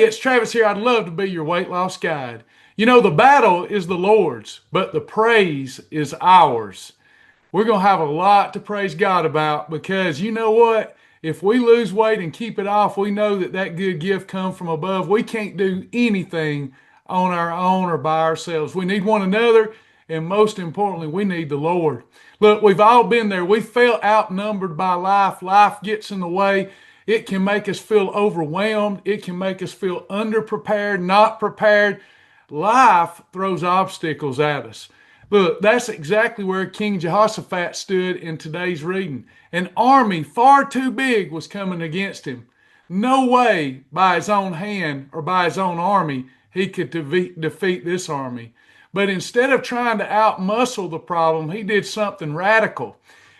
It's Travis here. I'd love to be your weight loss guide. You know, the battle is the Lord's, but the praise is ours. We're going to have a lot to praise God about because you know what? If we lose weight and keep it off, we know that that good gift comes from above. We can't do anything on our own or by ourselves. We need one another, and most importantly, we need the Lord. Look, we've all been there. We felt outnumbered by life. Life gets in the way. It can make us feel overwhelmed. It can make us feel underprepared, not prepared. Life throws obstacles at us. Look, that's exactly where King Jehoshaphat stood in today's reading. An army far too big was coming against him. No way by his own hand or by his own army he could defeat this army. But instead of trying to outmuscle the problem, he did something radical.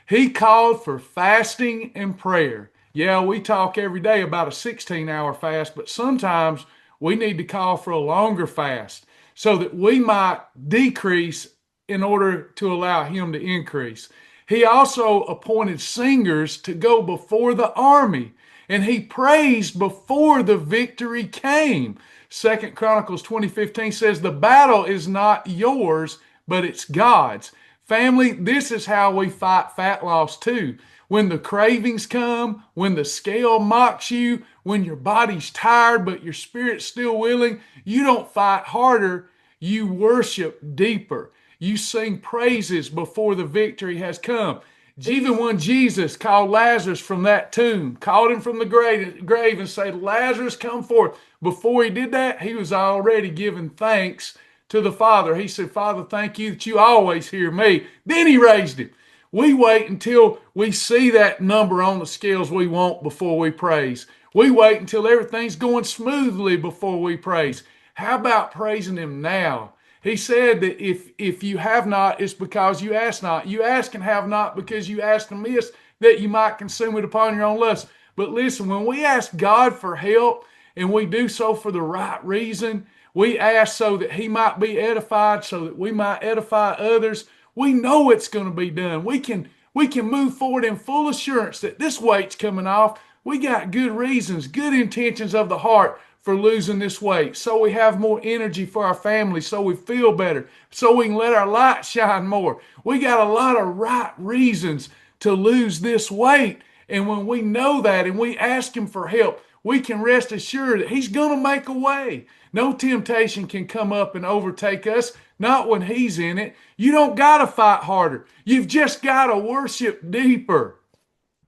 He called for fasting and prayer. Yeah, we talk every day about a 16-hour fast, but sometimes we need to call for a longer fast so that we might decrease in order to allow him to increase. He also appointed singers to go before the army, and he praised before the victory came. Second Chronicles 20:15 says, "The battle is not yours, but it's God's." Family, this is how we fight fat loss too. When the cravings come, when the scale mocks you, when your body's tired but your spirit's still willing, you don't fight harder, you worship deeper. You sing praises before the victory has come. Even when Jesus called Lazarus from that tomb, called him from the grave and said, "Lazarus, come forth." Before he did that, he was already giving thanks to the Father. He said, "Father, thank you that you always hear me." Then he raised him. We wait until we see that number on the scales we want before we praise. We wait until everything's going smoothly before we praise. How about praising him now? He said that if you have not, it's because you ask not. You ask and have not because you ask amiss, that you might consume it upon your own lust. But listen, when we ask God for help and we do so for the right reason, we ask so that he might be edified, so that we might edify others. We know it's going to be done. We can move forward in full assurance that this weight's coming off. We got good reasons, good intentions of the heart for losing this weight, so we have more energy for our family, so we feel better, so we can let our light shine more. We got a lot of right reasons to lose this weight. And when we know that and we ask him for help, we can rest assured that he's going to make a way. No temptation can come up and overtake us, not when he's in it. You don't got to fight harder. You've just got to worship deeper.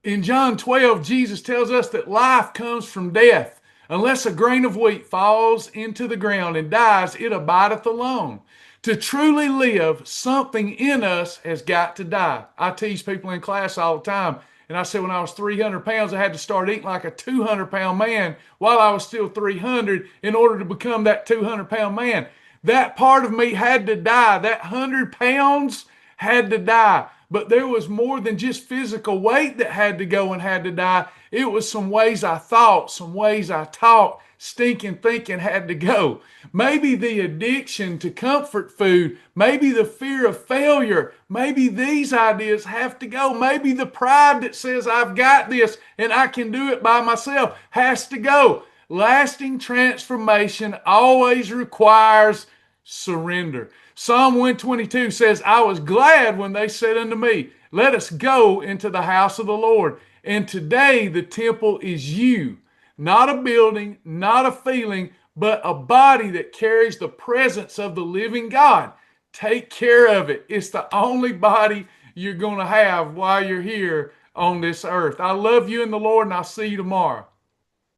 In John 12, Jesus tells us that life comes from death. Unless a grain of wheat falls into the ground and dies, it abideth alone. To truly live, something in us has got to die. I tease people in class all the time, and I said when I was 300 pounds, I had to start eating like a 200-pound man while I was still 300 in order to become that 200-pound man. That part of me had to die. That 100 pounds had to die. But there was more than just physical weight that had to go and had to die. It was some ways I thought, some ways I talked, stinking thinking had to go. Maybe the addiction to comfort food, maybe the fear of failure, maybe these ideas have to go. Maybe the pride that says I've got this and I can do it by myself has to go. Lasting transformation always requires surrender. Psalm 122 says, "I was glad when they said unto me, let us go into the house of the Lord." And today the temple is you, not a building, not a feeling, but a body that carries the presence of the living God. Take care of it. It's the only body you're going to have while you're here on this earth. I love you in the Lord, and I'll see you tomorrow.